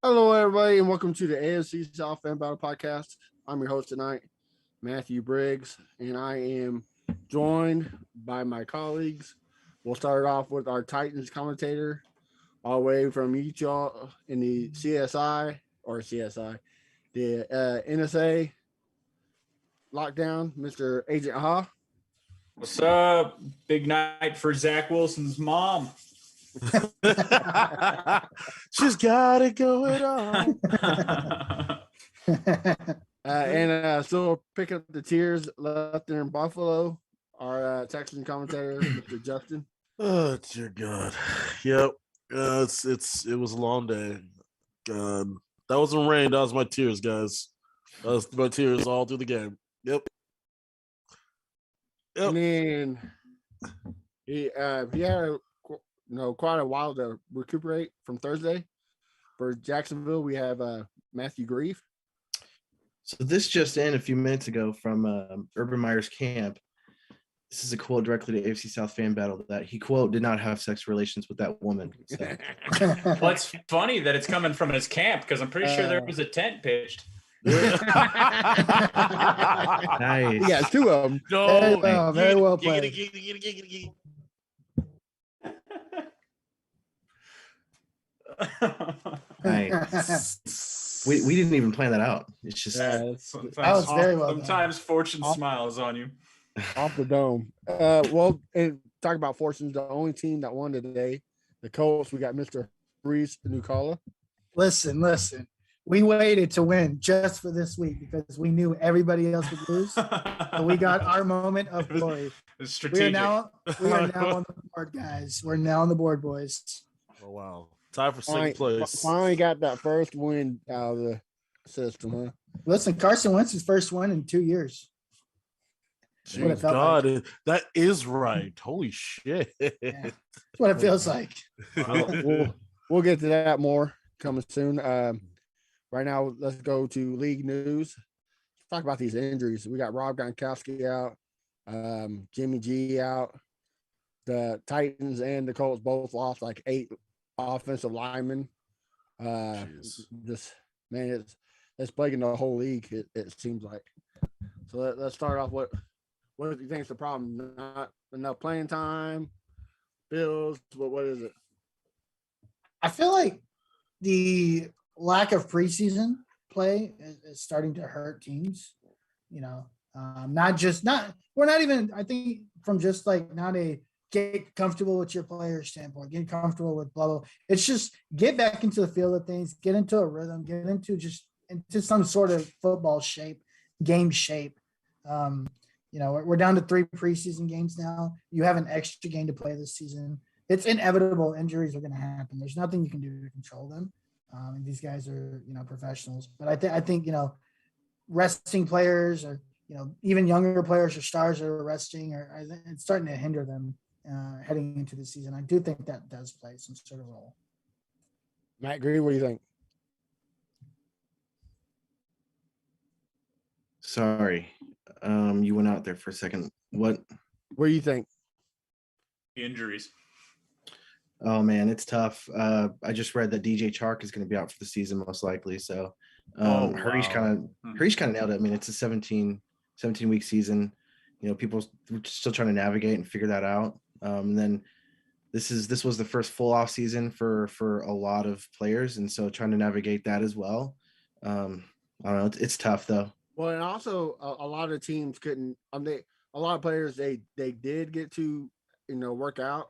Hello, everybody, and welcome to the AFC South Fan Battle Podcast. I'm your host tonight, Matthew Briggs, and I am joined by my colleagues. We'll start off with our Titans commentator, all the way from Utah in the the NSA lockdown, Mr. Agent Ha. What's up? Big night for Zach Wilson's mom. She's got it going on. And still picking up the tears left there in Buffalo, our Texan commentator, Mr. Justin. Oh dear God. Yep. It was a long day. That wasn't rain, that was my tears, guys. That was my tears all through the game. Yep. And then he had quite a while to recuperate from Thursday. For Jacksonville, we have Matthew Grief. So this just in a few minutes ago from Urban Meyer's camp. This is a quote directly to AFC South Fan Battle that he, quote, did not have sex relations with that woman. So. Well, it's funny that it's coming from his camp because I'm pretty sure there was a tent pitched. Nice. Yeah, two of them. No, very well played. Nice. We didn't even plan that out. It's just sometimes fortune smiles on you. Off the dome. And talk about fortunes. The only team that won today, the Colts. We got Mr. Reese Nucala. Listen. We waited to win just for this week because we knew everybody else would lose. So we got our moment of glory. We are now on the board, guys. We're now on the board, boys. Oh wow. Time for second place. Finally got that first win out of the system, huh? Listen, Carson Wentz his first win in 2 years. Jeez, God, like. That is right. Holy shit. Yeah. That's what it feels like. We'll get to that more coming soon. Right now, let's go to league news. Let's talk about these injuries. We got Rob Gronkowski out, Jimmy G out. The Titans and the Colts both lost like 8 offensive linemen. It's plaguing the whole league. It seems like. So let's start off. What do you think is the problem? Not enough playing time. Bills. What is it? I feel like the lack of preseason play is starting to hurt teams. We're not even. I think from just like not a get comfortable with your player standpoint, get comfortable with blah, blah. It's just get back into the field of things, get into a rhythm, get into some sort of football shape, game shape. We're down to 3 preseason games now. You have an extra game to play this season. It's inevitable. Injuries are going to happen. There's nothing you can do to control them. And these guys are, professionals. But I think, resting players or, even younger players or stars that are resting it's starting to hinder them heading into the season. I do think that does play some sort of role. Matt Green, what do you think? Sorry. You went out there for a second. What do you think? Injuries. Oh man, it's tough. I just read that DJ Chark is going to be out for the season most likely. So Harish kind of nailed it. I mean, it's a 17-week season. People still trying to navigate and figure that out. And then this was the first full off season for a lot of players, and so trying to navigate that as well. I don't know. It's tough though. Well, and also a lot of teams couldn't. A lot of players they did get to work out,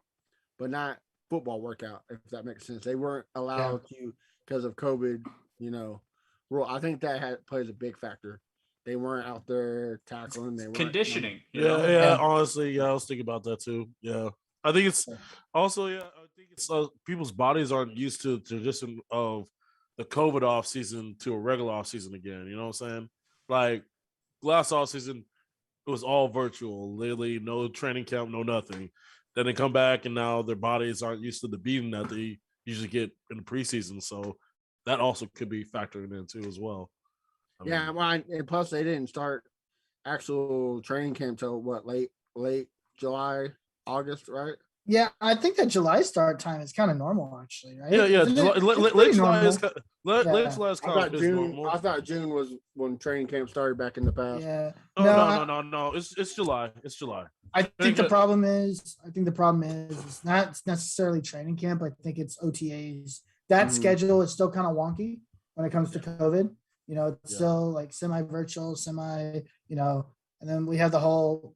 but not football workout, if that makes sense. They weren't allowed to because of COVID. Rule. I think that plays a big factor. They weren't out there tackling. They were conditioning. Yeah. Honestly, I was thinking about that too. Yeah, I think it's also. Yeah, I think it's people's bodies aren't used to the tradition of the COVID off season to a regular off season again. You know what I'm saying? Like last off season, it was all virtual. Literally, no training camp, no nothing. Then they come back, and now their bodies aren't used to the beating that they usually get in the preseason. So that also could be factoring in too as well. And plus they didn't start actual training camp till late July, August, right? Yeah, I think that July start time is kind of normal, actually, right? Yeah, Isn't it? It's late pretty July is normal. late Yeah. July is I thought is June. normal. I thought June was when training camp started back in the past. Yeah. No. It's July. It's July. I think the Good. problem is it's not necessarily training camp. I think it's OTAs. That Mhm. schedule is still kind of wonky when it comes to COVID. It's Yeah. still like semi-virtual, and then we have the whole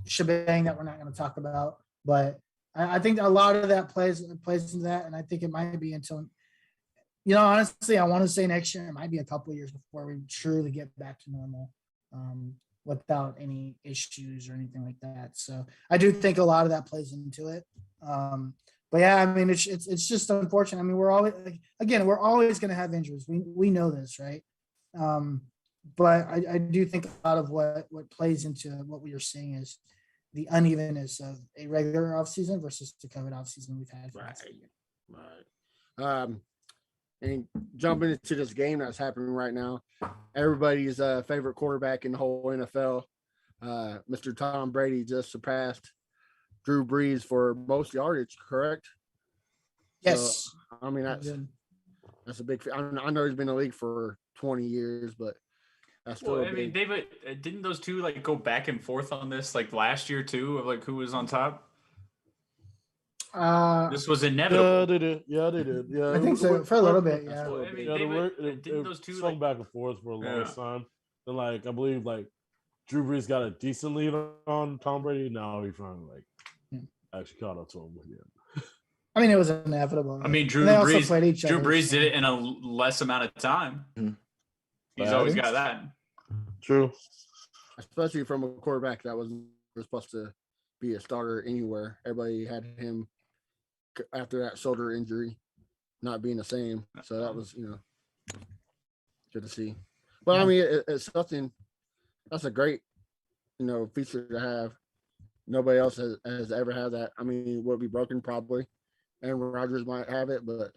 shebang that we're not going to talk about. But I think a lot of that plays into that, and I think it might be until, honestly, I want to say next year. It might be a couple of years before we truly get back to normal. Without any issues or anything like that. So I do think a lot of that plays into it. But yeah, I mean, it's just unfortunate. I mean, we're always going to have injuries. We know this, right? But I do think a lot of what plays into what we are seeing is the unevenness of a regular offseason versus the COVID offseason we've had. Right. And jumping into this game that's happening right now, everybody's favorite quarterback in the whole NFL, Mr. Tom Brady, just surpassed Drew Brees for most yardage, correct? Yes. So, I mean, that's a big. I know he's been in the league for 20 years, but that's still. Well, I mean, David, didn't those two like go back and forth on this like last year too, of like who was on top? This was inevitable. Yeah, they did. Yeah, I think so for a little bit. Yeah. Well, I mean, didn't those two swung like back and forth for a long time? Then, like, I believe like Drew Brees got a decent lead on Tom Brady. Now he finally actually caught up to him again. I mean, it was inevitable. I mean, Drew Brees did it in a less amount of time. Mm-hmm. He's always got that. True. Especially from a quarterback that was supposed to be a starter anywhere. Everybody had him after that shoulder injury not being the same. So that was, good to see. But I mean, it's something that's a great, feature to have. Nobody else has ever had that. I mean, would be broken probably. And Rodgers might have it, but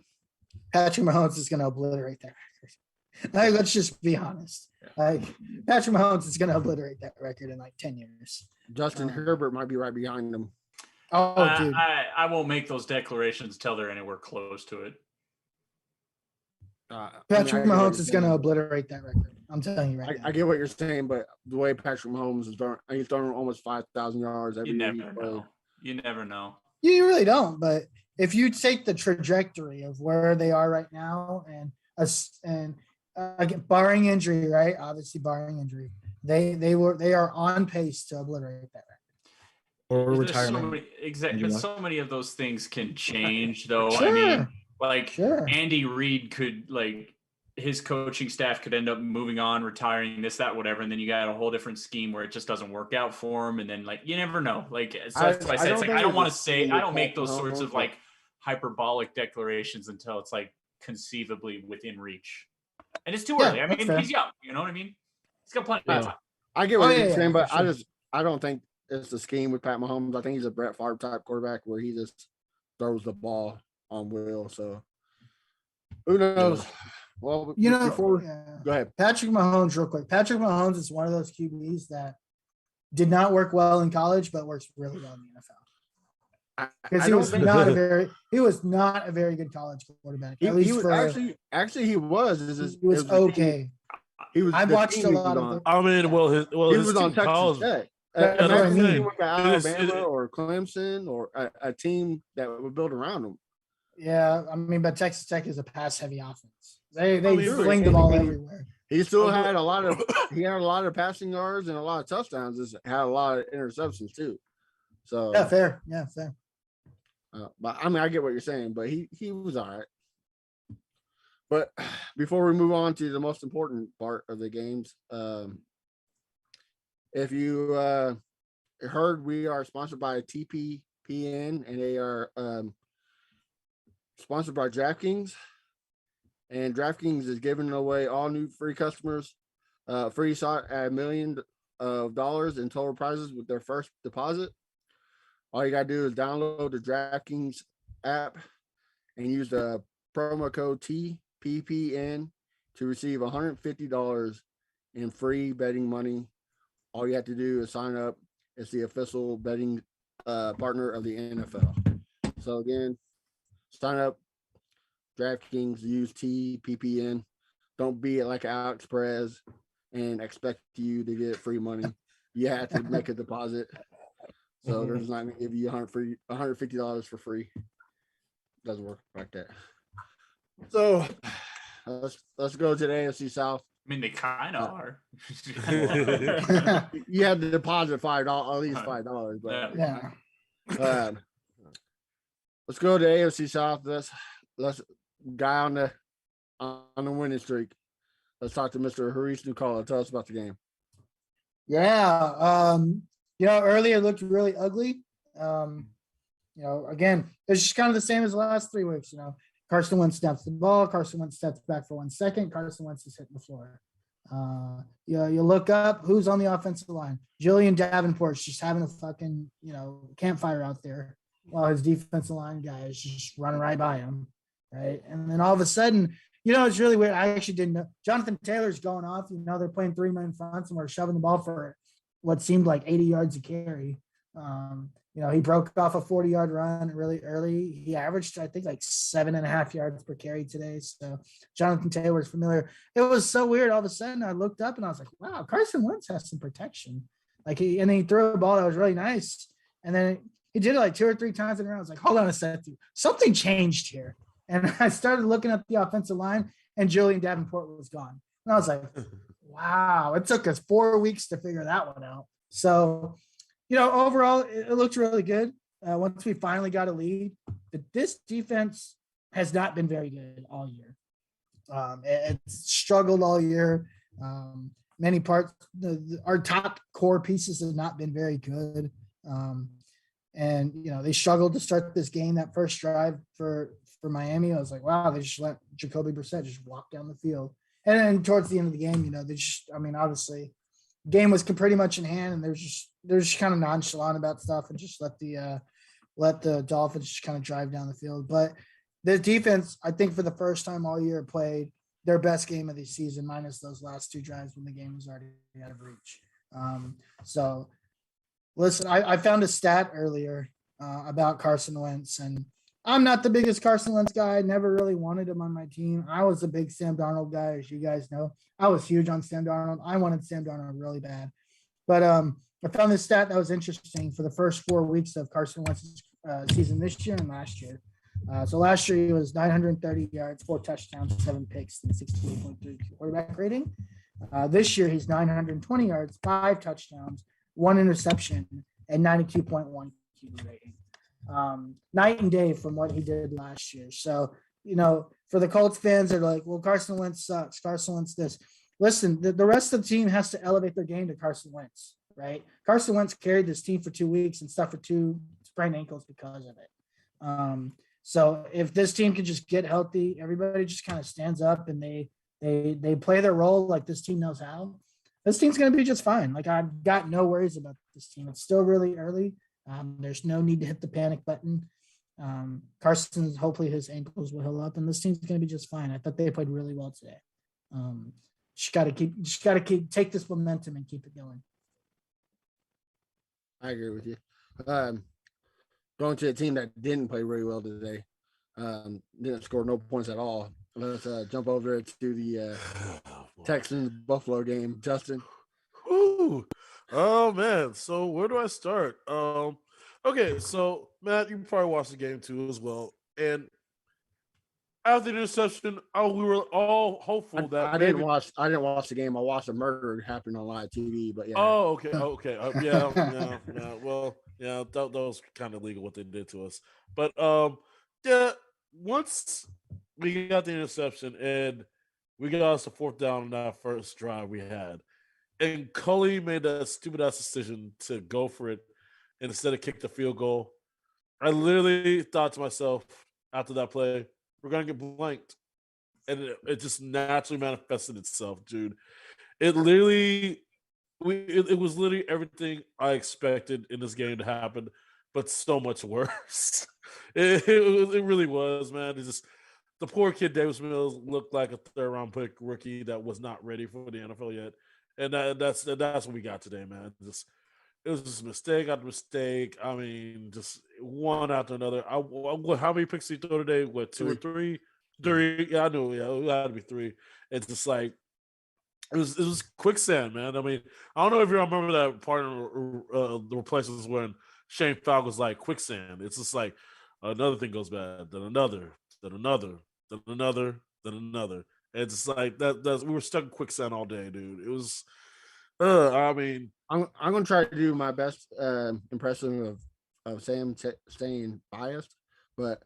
Patrick Mahomes is going to obliterate that record. Like, let's just be honest. Like, Patrick Mahomes is going to obliterate that record in like 10 years. Justin Herbert might be right behind him. Oh, dude. I won't make those declarations till they're anywhere close to it. Patrick Mahomes is going to obliterate that record. I'm telling you right now. I get what you're saying, but the way Patrick Mahomes is throwing, he's throwing almost 5,000 yards every year. You never know. You really don't. But if you take the trajectory of where they are right now, and again, barring injury, right? Obviously, barring injury, they are on pace to obliterate that record. Or retirement. But so many of those things can change, though. Sure. I mean, Andy Reid could, his coaching staff could end up moving on, retiring, this, that, whatever, and then you got a whole different scheme where it just doesn't work out for him, and then you never know. That's why I said I don't want to say, I don't make those sorts of hyperbolic declarations until it's conceivably within reach, and it's too early. I mean, he's young. You know what I mean? He's got plenty of time. I get what you're saying, but I don't think it's the scheme with Pat Mahomes. I think he's a Brett Favre type quarterback where he just throws the ball on will. So who knows? Yeah. Well, go ahead. Patrick Mahomes, real quick. Patrick Mahomes is one of those QBs that did not work well in college, but works really well in the NFL. Because he was not a very good college quarterback. He was okay. I watched a lot of. I mean, he was on Texas Tech. He went to Alabama or Clemson or a team that would build around him. Yeah, I mean, but Texas Tech is a pass-heavy offense. They fling the ball everywhere. He still had a lot of passing yards and a lot of touchdowns. Just had a lot of interceptions too. So fair. But I mean, I get what you're saying, but he was all right. But before we move on to the most important part of the games, if you heard, we are sponsored by TPPN, and they are sponsored by DraftKings. And DraftKings is giving away all new free customers free shot at $1 million in total prizes with their first deposit. All you got to do is download the DraftKings app and use the promo code TPPN to receive $150 in free betting money. All you have to do is sign up as the official betting partner of the NFL. So again, sign up, DraftKings, use TPPN. Don't be like Alex Perez and expect you to get free money. You have to make a deposit. So they're just not going to give you $150 for free. Doesn't work like that. So let's go to the AFC South. I mean, they kind of are. You had to deposit $5, at least $5. But Yeah. Let's go to the AFC South. Let's guy on the winning streak. Let's talk to Mr. Harish Nucala. Tell us about the game. Yeah. Earlier it looked really ugly. Again, it's just kind of the same as the last 3 weeks. Carson Wentz snaps the ball. Carson Wentz steps back for 1 second. Carson Wentz is hitting the floor. You look up who's on the offensive line. Julian Davenport's just having a fucking, campfire out there while his defensive line guys just run right by him. Right. And then all of a sudden, it's really weird. I actually didn't know. Jonathan Taylor's going off. They're playing 3-man fronts and we're shoving the ball for what seemed like 80 yards a carry. He broke off a 40-yard run really early. He averaged, I think, like 7.5 yards per carry today. So Jonathan Taylor's familiar. It was so weird. All of a sudden, I looked up and I was like, wow, Carson Wentz has some protection. And then he threw a ball that was really nice. And then he did it like 2 or 3 times in a row. I was like, hold on a second. Something changed here. And I started looking at the offensive line, and Julian Davenport was gone. And I was like, wow, it took us 4 weeks to figure that one out. So, overall, it looked really good once we finally got a lead. But this defense has not been very good all year. It's struggled all year. Many parts, our top core pieces have not been very good. They struggled to start this game. That first drive for Miami, I was like, wow, they just let Jacoby Brissett just walk down the field. And then towards the end of the game, obviously, game was pretty much in hand, and they're just kind of nonchalant about stuff and just let the Dolphins just kind of drive down the field. But the defense, I think, for the first time all year, played their best game of the season, minus those last 2 drives when the game was already out of reach. So, listen, I found a stat earlier about Carson Wentz, and I'm not the biggest Carson Wentz guy. I never really wanted him on my team. I was a big Sam Darnold guy, as you guys know. I was huge on Sam Darnold. I wanted Sam Darnold really bad. But I found this stat that was interesting for the first 4 weeks of Carson Wentz's season this year and last year. So last year he was 930 yards, 4 touchdowns, 7 picks, and 68.3 quarterback rating. This year he's 920 yards, 5 touchdowns, 1 interception, and 92.1 QB rating. Night and day from what he did last year. So, for the Colts fans, they're like, well, Carson Wentz sucks. Carson Wentz this. Listen, the rest of the team has to elevate their game to Carson Wentz, right? Carson Wentz carried this team for 2 weeks and suffered 2 sprained ankles because of it. So if this team can just get healthy, everybody just kind of stands up and they play their role like this team knows how. This team's going to be just fine. Like, I've got no worries about this team. It's still really early. There's no need to hit the panic button. Carson's, hopefully his ankles will heal up, and this team's going to be just fine. I thought they played really well today. Just got to take this momentum and keep it going. I agree with you. Going to a team that didn't play really well today, didn't score no points at all. Let's jump over to the Texans Buffalo game. Justin. Ooh. Oh man, so where do I start? Okay, so Matt, you probably watched the game too as well. And after the interception, we were all hopeful that I didn't watch the game. I watched a murder happen on live TV. But yeah. Oh, okay. Yeah. Well, yeah, that was kind of illegal what they did to us. But yeah, once we got the interception and we got us a 4th down on that first drive we had. And Cully made that stupid-ass decision to go for it instead of kick the field goal. I literally thought to myself after that play, we're going to get blanked. And it just naturally manifested itself, dude. It was literally everything I expected in this game to happen, but so much worse. It really was, man. It's just the poor kid Davis Mills looked like a 3rd-round pick rookie that was not ready for the NFL yet. And that's what we got today, man. Just It was just mistake after mistake. I mean, just one after another. How many picks did he throw today? What, two or three? Three. Yeah, I knew. Yeah, it had to be three. It's just like it was quicksand, man. I mean, I don't know if you remember that part of the replacements when Shane Falk was like quicksand. It's just like another thing goes bad, then another, then another, then another, then another. And it's just like that. We were stuck in quicksand all day, dude. It was. I mean, I'm gonna try to do my best impression of Sam staying biased, but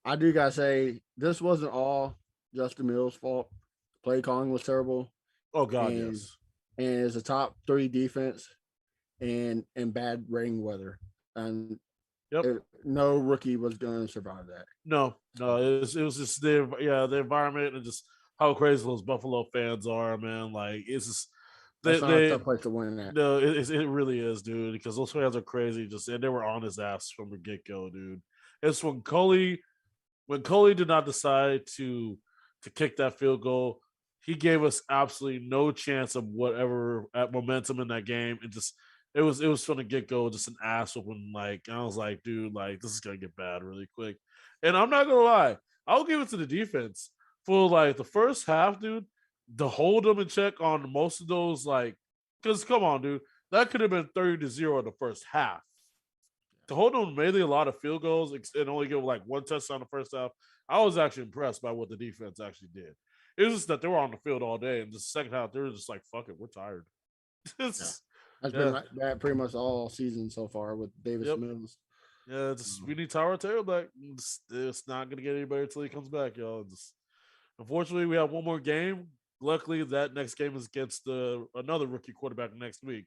I do gotta say this wasn't all Justin Mills' fault. Play calling was terrible, oh god, and yes. and it's a top 3 defense and bad rain weather, and Yep. no rookie was going to survive that. No, it was just the environment and just how crazy those Buffalo fans are, man. Like it's just That's not a they tough place to win that. no, it really is, dude. Because those fans are crazy. Just and they were on his ass from the get go, dude. It's when Coley did not decide to kick that field goal, he gave us absolutely no chance of whatever at momentum in that game. It was from the get go just an ass whooping. Like I was like, dude, like this is gonna get bad really quick. And I'm not gonna lie, I'll give it to the defense for like the first half, dude. To hold them in check on most of those, like, because come on, dude, that could have been 30-0 in the first half. To hold them mainly a lot of field goals and only give like one touchdown in the first half, I was actually impressed by what the defense actually did. It was just that they were on the field all day, and the second half they were just like, "Fuck it, we're tired." That's Yeah. been like that pretty much all season so far with Davis Yep. Mills. We need Tyra Taylor back. It's not gonna get any better until he comes back, y'all. Unfortunately, we have one more game. Luckily, that next game is against another rookie quarterback next week.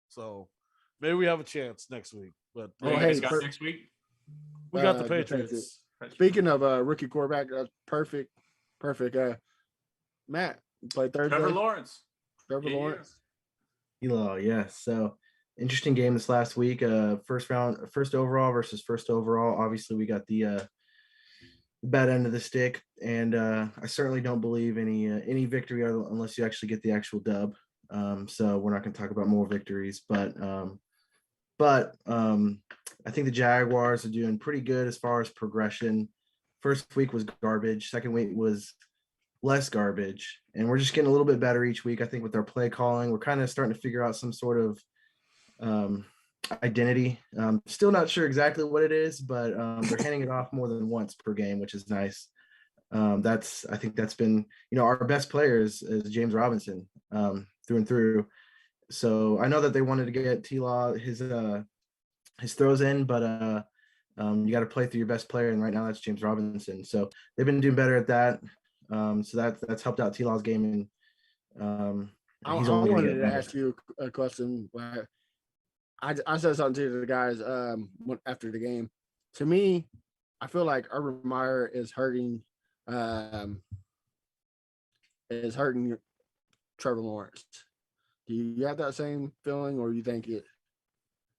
So maybe we have a chance next week. But Who you hey, guys got next week? we got the the Patriots. Patriots. Speaking of rookie quarterback, that's perfect. Matt played Thursday. Trevor Lawrence. Lawrence. Elo, yes. So interesting game this last week. First overall versus first overall. Obviously, we got the bad end of the stick, and I certainly don't believe any victory unless you actually get the actual dub. So we're not going to talk about more victories, but I think the Jaguars are doing pretty good as far as progression. First week was garbage. Second week was less garbage, and we're just getting a little bit better each week. I think with our play calling, we're kind of starting to figure out some sort of identity. Still not sure exactly what it is, but they're handing it off more than once per game, which is nice. I think that's been, our best player is James Robinson through and through. So I know that they wanted to get T-Law his throws in, but you got to play through your best player, and right now that's James Robinson. So they've been doing better at that. So that's helped out T-Law's game, and I wanted to ask you a question. I said something to the guys after the game. To me, I feel like Urban Meyer is hurting Trevor Lawrence. Do you have that same feeling, or you think it?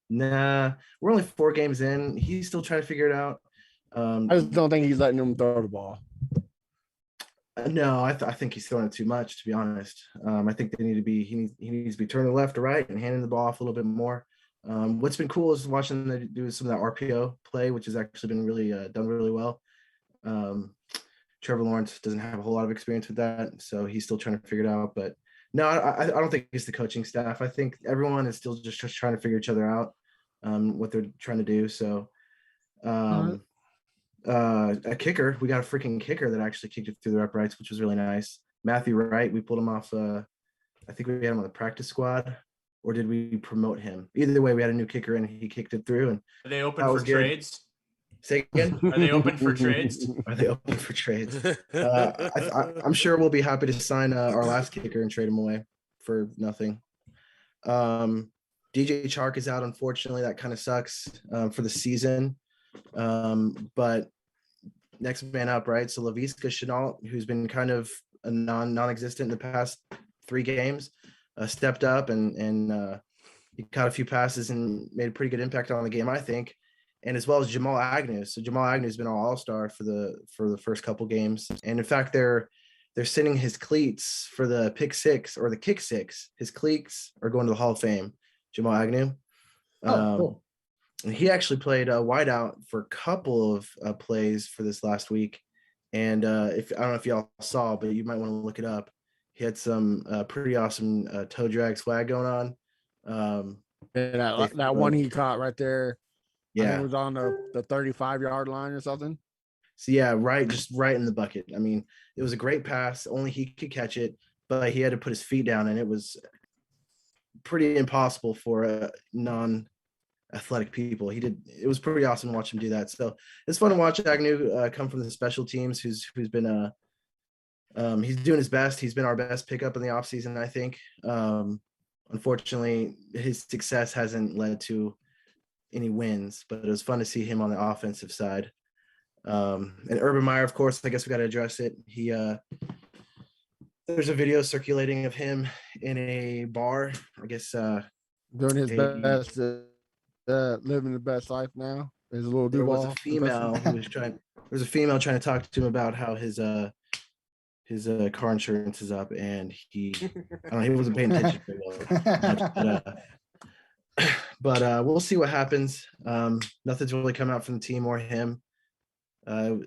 Nah, we're only 4 games in. He's still trying to figure it out. I just don't think he's letting him throw the ball. No, I think he's throwing it too much, to be honest. I think he needs to be turning left or right and handing the ball off a little bit more. What's been cool is watching them do some of that RPO play, which has actually been really done really well. Trevor Lawrence doesn't have a whole lot of experience with that, so he's still trying to figure it out. But no, I don't think it's the coaching staff. I think everyone is still just trying to figure each other out, what they're trying to do. So a kicker, we got a freaking kicker that actually kicked it through the uprights, which was really nice. Matthew Wright, we pulled him off. I think we had him on the practice squad, or did we promote him? Either way, we had a new kicker and he kicked it through. And are they open for trades? Say again? Are they open for trades? Are they open for trades? I'm sure we'll be happy to sign our last kicker and trade him away for nothing. DJ Chark is out, unfortunately. That kind of sucks for the season. But next man up, right? So Laviska Shenault, who's been kind of a non-existent in the past 3 games, stepped up and he caught a few passes and made a pretty good impact on the game, I think. And as well as Jamal Agnew. So Jamal Agnew has been all-star for the first couple games. And in fact, they're sending his cleats for the pick 6 or the kick 6. His cleats are going to the Hall of Fame. Jamal Agnew. Cool. And he actually played wideout for a couple of plays for this last week. And if I don't know if y'all saw, but you might want to look it up. He had some pretty awesome toe drag swag going on. That one he caught right there. I think Yeah, it was on the 35-yard line or something. so yeah, just right in the bucket. I mean, it was a great pass. Only he could catch it, but he had to put his feet down, and it was pretty impossible for non-athletic people. It was pretty awesome to watch him do that. So it's fun to watch Agnew come from the special teams, who's been he's doing his best. He's been our best pickup in the offseason, I think. Unfortunately, his success hasn't led to any wins, but it was fun to see him on the offensive side. And Urban Meyer, of course, I guess we got to address it. There's a video circulating of him in a bar, I guess, doing his best, living the best life now. His little there was Duval. a female who was trying. There was a female trying to talk to him about how his car insurance is up, and he wasn't paying attention very well. But we'll see what happens. Nothing's really come out from the team or him. I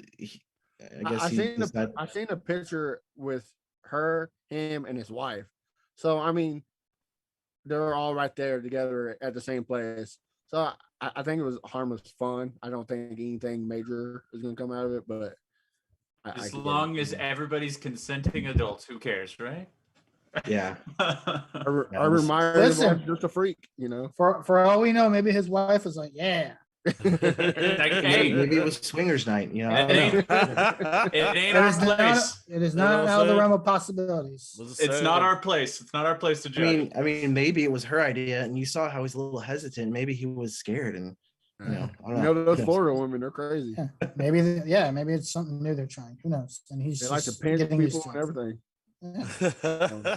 seen a picture with him, and his wife. So I mean, they're all right there together at the same place. So I think it was harmless fun. I don't think anything major is going to come out of it, but as long as everybody's consenting adults, who cares, right? Yeah. Urban Meyer is just a freak, you know. For all we know, maybe his wife was like, "Yeah." Maybe it was swingers night, you know. It ain't our place. It is not out of the realm of possibilities. It's not our place. It's not our place to judge. I mean, maybe it was her idea, and you saw how he's a little hesitant. Maybe he was scared, and I don't know. Those Florida women, they're crazy. Yeah. Maybe it's something new they're trying. Who knows? And he's they like to pinch people and everything. Yeah.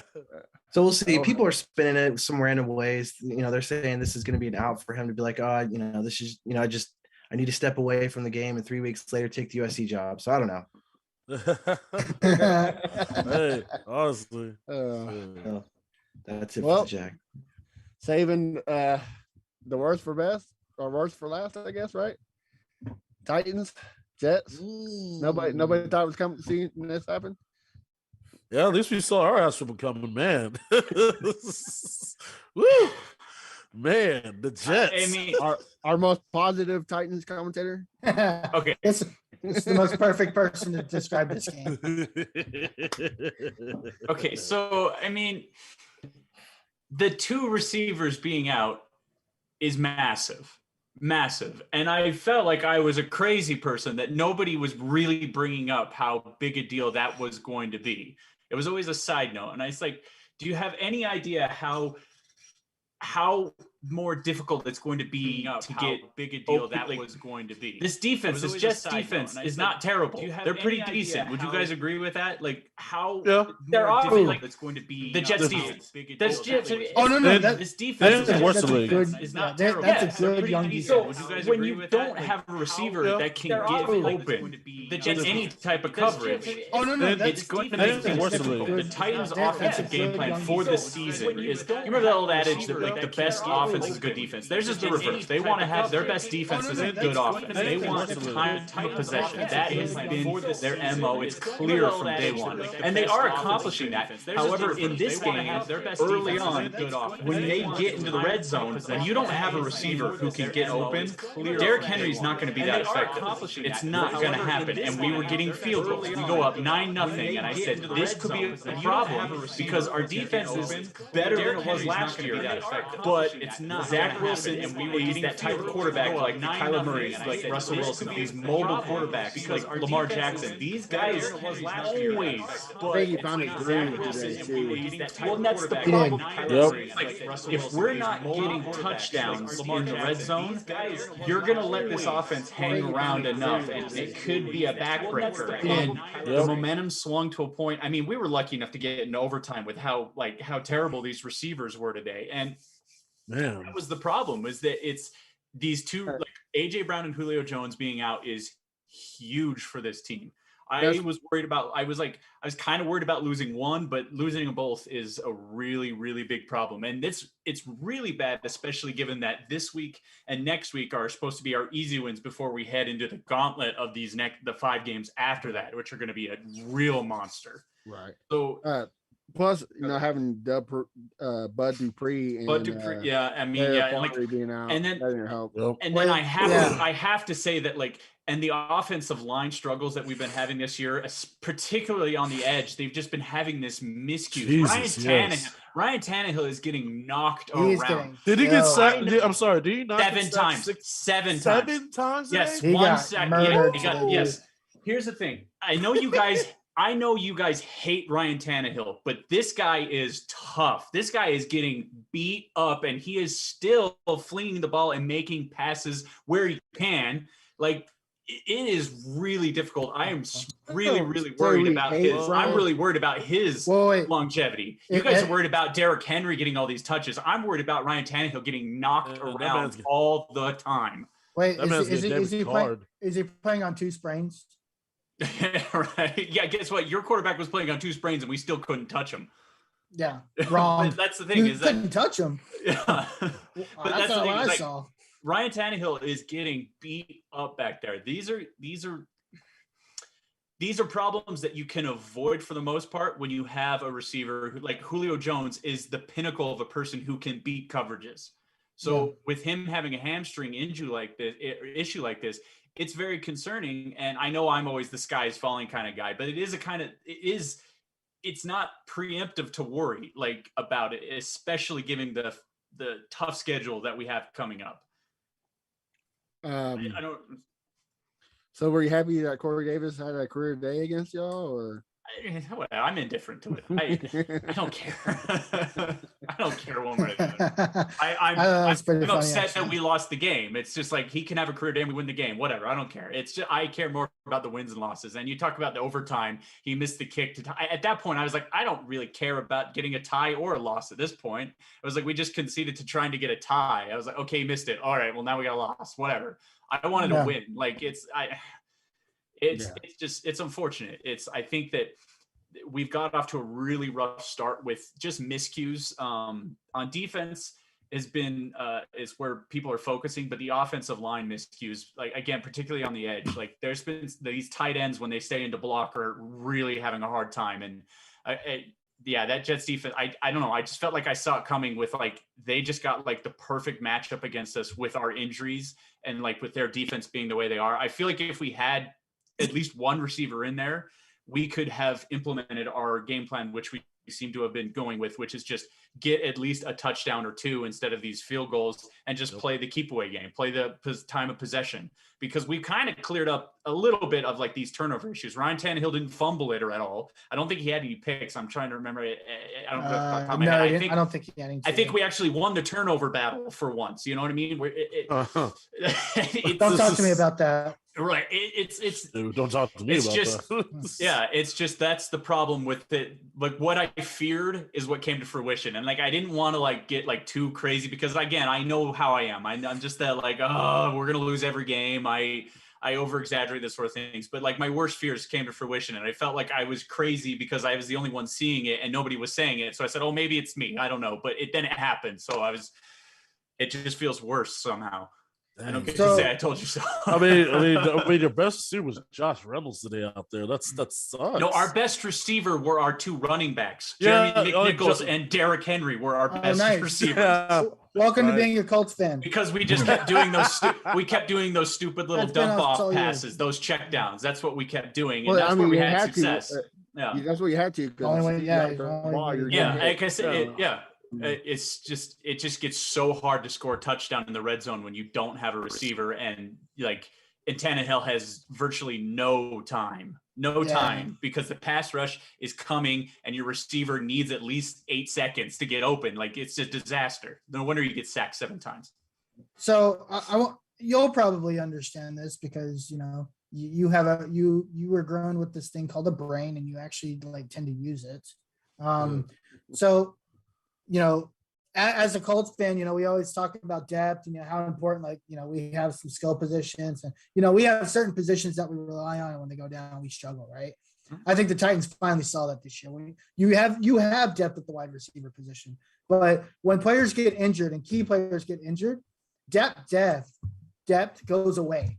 So we'll see. People are spinning it some random ways. They're saying this is going to be an out for him to be like, this is, I need to step away from the game, and 3 weeks later take the USC job. So I don't know. Hey, honestly, that's it for Jack. Saving the worst for best or worst for last, I guess, right? Titans, Jets. Nobody thought it was coming to see this happen. Yeah, at least we saw our ass from coming, man. Woo! Man, the Jets. I mean, our most positive Titans commentator. Okay. This is the most perfect person to describe this game. Okay, so I mean, the two receivers being out is massive. And I felt like I was a crazy person that nobody was really bringing up how big a deal that was going to be. It was always a side note. And I was like, do you have any idea how more difficult it's going to be to get big a deal that was going to be? This defense, this Jets defense is not terrible. They're pretty decent. Would you guys agree with that? Like how they're obviously like it's going to be the Jets defense. That's Jets. Oh no, this defense is not terrible. That's a good young defense. Would you guys when you don't have a receiver that can get open, the Jets any type of coverage. Oh no, it's going to make things difficult. The Titans' offensive game plan for this season is. You remember that old adage that like the best offense is good defense. Theirs is the reverse. They want to have their best defense is a good offense. They want time of possession. That has been their MO. It's clear from day one. And they are accomplishing that. However, in this game, early on, when they get into the red zone, and you don't have a receiver who can get open, Derrick Henry's not going to be that effective. It's not going to happen. And we were getting field goals. We go up 9-0, and I said, this could be a problem because our defense is better than it was last year. But it's not. Zach Wilson and we were getting that type of quarterback like Kyler Murray, like Russell Wilson, these mobile quarterbacks, because Lamar Jackson, these guys always. Well, that's the problem. If we're not getting touchdowns in the red zone, you're going to let this offense hang around enough, and it could be a backbreaker. And the momentum swung to a point. I mean, we were lucky enough to get in overtime with how terrible these receivers were today, and. Man. That was the problem, was that it's these two, like AJ Brown and Julio Jones being out is huge for this team. I was kind of worried about losing one, but losing them both is a really, really big problem. And it's really bad, especially given that this week and next week are supposed to be our easy wins before we head into the gauntlet of the 5 games after that, which are going to be a real monster. Right. So plus, having Bud Dupree and being out, and then that didn't help. And then I have to say that and the offensive line struggles that we've been having this year, particularly on the edge, they've just been having this miscue. Ryan Tannehill is getting knocked around. Did he get sacked? I'm sorry. Did he not 7 times? 7 times. Yes. He got yes. Here's the thing. I know you guys hate Ryan Tannehill, but this guy is tough. This guy is getting beat up, and he is still flinging the ball and making passes where he can. It is really difficult. I am really, really worried about his. I'm really worried about his longevity. You guys are worried about Derrick Henry getting all these touches. I'm worried about Ryan Tannehill getting knocked around all the time. Wait, is he playing on 2 sprains? Right. Yeah. Guess what? Your quarterback was playing on 2 sprains, and we still couldn't touch him. Yeah. Wrong. That's the thing. Couldn't touch him. Yeah. But that's not what I saw. Ryan Tannehill is getting beat up back there. These are problems that you can avoid for the most part when you have a receiver who, like Julio Jones, is the pinnacle of a person who can beat coverages. So with him having a hamstring issue like this, it's very concerning. And I know I'm always the sky is falling kind of guy, but it's not preemptive to worry about it, especially given the tough schedule that we have coming up. I don't. So were you happy that Corey Davis had a career day against y'all, or? I'm indifferent to it. I don't care. I don't care one way or the other. I'm upset that we lost the game. It's just he can have a career day and we win the game. Whatever. I don't care. It's just I care more about the wins and losses. And you talk about the overtime. He missed the kick to tie. At that point, I was I don't really care about getting a tie or a loss at this point. It was we just conceded to trying to get a tie. I was okay, he missed it. All right, well now we got a loss. Whatever. I wanted to win. It's unfortunate. I think that we've got off to a really rough start with just miscues. On defense has been is where people are focusing, but the offensive line miscues, again, particularly on the edge, there's been these tight ends when they stay into block are really having a hard time. And that Jets defense, I don't know. I just felt I saw it coming with they just got the perfect matchup against us with our injuries and with their defense being the way they are. I feel if we had at least one receiver in there, we could have implemented our game plan, which we seem to have been going with, which is just get at least a touchdown or 2 instead of these field goals and just play the keep away game, play the time of possession, because we've kind of cleared up a little bit of these turnover issues. Ryan Tannehill didn't fumble it at all. I don't think he had any picks. I'm trying to remember. I don't think he had any. I think we actually won the turnover battle for once. You know what I mean? Don't talk to me about that. Right. Don't talk to me about that. Yeah, it's just that's the problem with it. What I feared is what came to fruition. And I didn't want to get too crazy because again, I know how I am. I'm just that we're gonna lose every game. I over exaggerate this sort of things. But my worst fears came to fruition, and I felt I was crazy because I was the only one seeing it and nobody was saying it. So I said, oh, maybe it's me. I don't know. But then it happened. So it just feels worse somehow. I don't get to say I told you so. I mean, your best receiver was Josh Reynolds today out there. That sucks. No, our best receiver were our 2 running backs. Jeremy McNichols and Derrick Henry were our best receivers. Yeah. Welcome to being a Colts fan. Because we just kept doing those stupid little dump off passes, those check downs. That's what we kept doing, and that's where we had success. That's what you had to. Like I said, it just gets so hard to score a touchdown in the red zone when you don't have a receiver, and Tannehill has virtually no time because the pass rush is coming and your receiver needs at least 8 seconds to get open. It's a disaster. No wonder you get sacked 7 times. So you'll probably understand this because you were grown with this thing called a brain, and you actually tend to use it. So as a Colts fan, we always talk about depth and how important, we have some skill positions and, we have certain positions that we rely on. And when they go down, we struggle, right? I think the Titans finally saw that this year. You have depth at the wide receiver position, but when players get injured and key players get injured, depth goes away.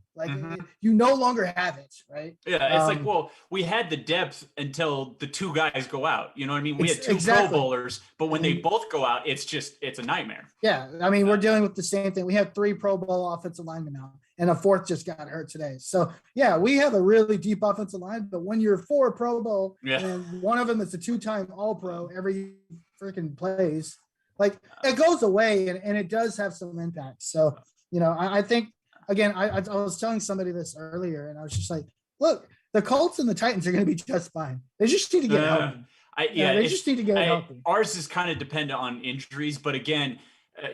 You no longer have it, right? Yeah, it's like, well, we had the depth until the two guys go out. You know what I mean? We had two Pro Bowlers, but when they both go out, it's a nightmare. Yeah, I mean, we're dealing with the same thing. We have 3 Pro Bowl offensive linemen now, and a 4th just got hurt today. So, yeah, we have a really deep offensive line, but when you're 4 Pro Bowl and one of them is a 2-time All-Pro every freaking plays, it goes away, and it does have some impact. So, I think, again, I was telling somebody this earlier, and I was just like, look, the Colts and the Titans are going to be just fine. They just need to get healthy. They just need to get healthy. Ours is kind of dependent on injuries, but again,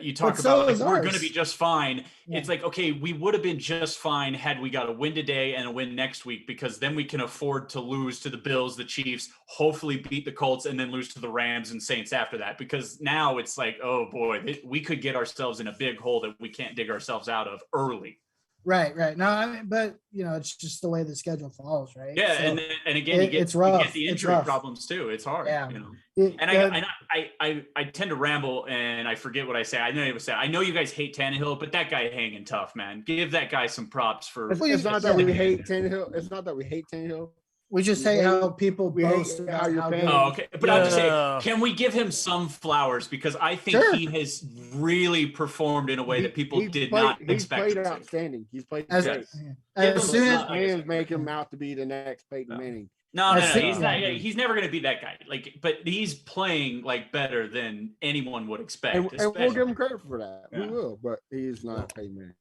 you talk about we're going to be just fine. Yeah. It's like, okay, we would have been just fine had we got a win today and a win next week, because then we can afford to lose to the Bills, the Chiefs, hopefully beat the Colts, and then lose to the Rams and Saints after that. Because now it's like, oh boy, we could get ourselves in a big hole that we can't dig ourselves out of early. Right. No, but it's just the way the schedule falls, right? Yeah, so and again, you get the injury problems too. It's hard, And I tend to ramble and I forget what I say. I know you guys hate Tannehill, but that guy hanging tough, man. Give that guy some props for. It's not that we hate Tannehill. We just say how people boast how you're paying. Oh, okay. But I'm just saying, can we give him some flowers? Because I think he has really performed in a way that people did not expect. He's played outstanding. He's played great. As soon as fans make him out to be the next Peyton Manning. No. He's never going to be that guy. But he's playing better than anyone would expect. And we'll give him credit for that. Yeah. We will, but he's not Peyton Manning.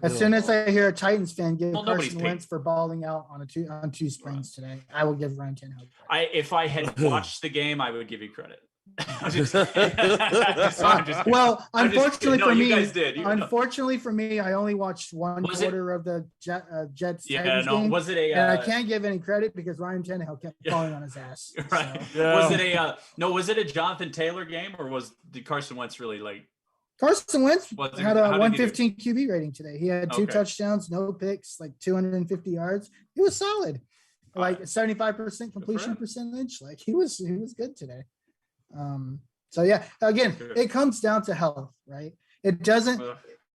As soon as I hear a Titans fan give Carson Wentz for balling out on two springs today, I will give Ryan Tannehill credit. If I had watched the game, I would give you credit. Unfortunately for me, I only watched one quarter of the Jets Titans game. Was it and I can't give any credit because Ryan Tannehill kept falling on his ass. Right. So. Was it a Jonathan Taylor game, or did Carson Wentz really Carson Wentz had a 115 QB rating today. He had 2 touchdowns, no picks, 250 yards. He was solid, 75% completion percentage. He was good today. So yeah, again, it comes down to health, right? It doesn't.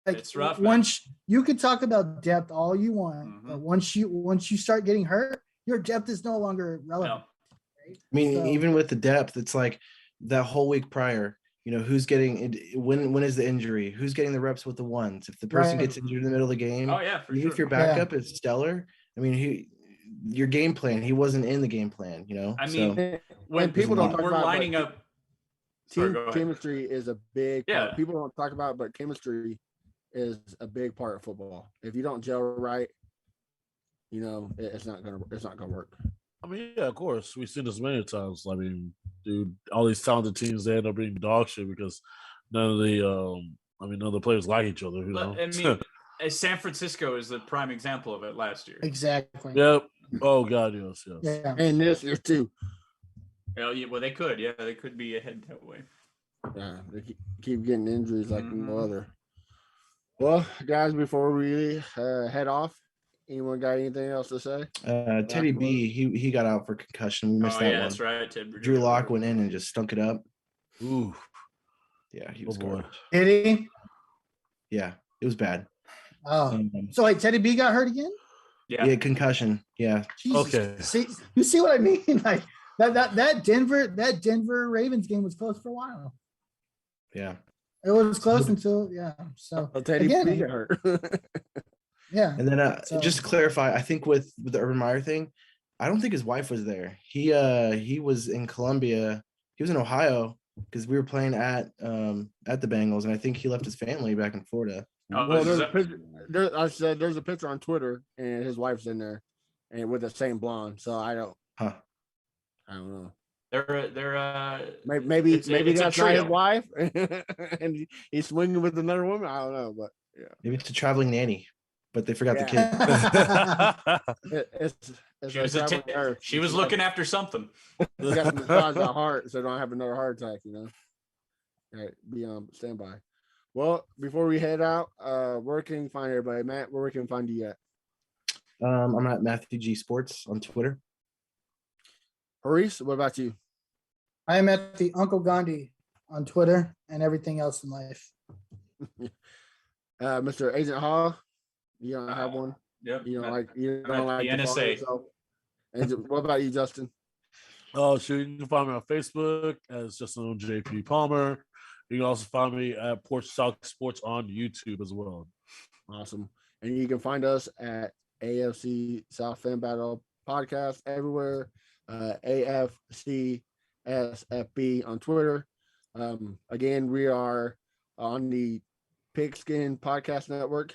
It's rough. Once you can talk about depth all you want, but once you start getting hurt, your depth is no longer relevant. No. Right? I mean, even with the depth, it's like that whole week prior. Who's getting when is the injury? Who's getting the reps with the ones? If the person gets injured in the middle of the game, if your backup is stellar, I mean, your game plan, he wasn't in the game plan. I mean, when people don't talk about lining up, team chemistry is a big part. People don't talk about it, but chemistry is a big part of football. If you don't gel right, it's not gonna work. I mean, yeah, of course. We've seen this many times. I mean, dude, all these talented teams, they end up being dog shit because none of the players like each other. I mean, San Francisco is the prime example of it last year. Exactly. Yep. Oh God, yes. Yeah. And this year too. Well, they could. Yeah, they could be ahead that way. Yeah, they keep getting injuries like no other. Well, guys, before we head off, anyone got anything else to say? Teddy B, he got out for concussion. We missed that one. That's right. Drew Lock went in and just stunk it up. Ooh. Yeah, he was good. Did he? Yeah, it was bad. Oh, so Teddy B got hurt again? Yeah, concussion. Yeah. Jesus. Okay. You see what I mean? That Denver Ravens game was close for a while. Yeah. It was close until So Teddy B got hurt. Yeah. And then just to clarify, I think with the Urban Meyer thing, I don't think his wife was there. He was in Columbia. He was in Ohio because we were playing at the Bengals, and I think he left his family back in Florida. Well, there's a picture on Twitter, and his wife's in there, and with the same blonde. So I don't know. They're maybe that's not his wife, and he's swinging with another woman. I don't know, but yeah, maybe it's a traveling nanny, but they forgot the kid. She was looking after something. Got some massage the heart, so don't have another heart attack. All right, be on standby. Well, before we head out, where can you find everybody? Matt, where can we find you at? I'm at Matthew G Sports on Twitter. Haris, what about you? I am at the Uncle Gandhi on Twitter and everything else in life. Mr. Agent Hall, you don't have one? Yep. You don't like you I'm don't at like the to follow NSA. yourself? And what about you, Justin? Oh, sure. You can find me on Facebook as Justin JP Palmer. You can also find me at Porch Talk Sports on YouTube as well. Awesome. And you can find us at AFC South Fan Battle Podcast everywhere. AFCSFB on Twitter. Again, we are on the Pigskin Podcast Network,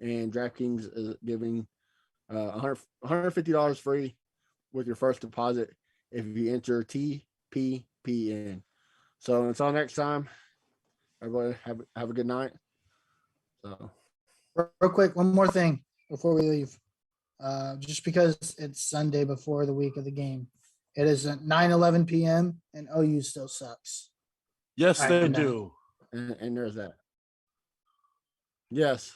and DraftKings is giving $150 free with your first deposit if you enter TPPN. So until next time, everybody have a good night. So Real quick, one more thing before we leave. Just because it's Sunday before the week of the game, it is at 9:11 p.m. and OU still sucks. Yes, All they right, do. and there's that. Yes.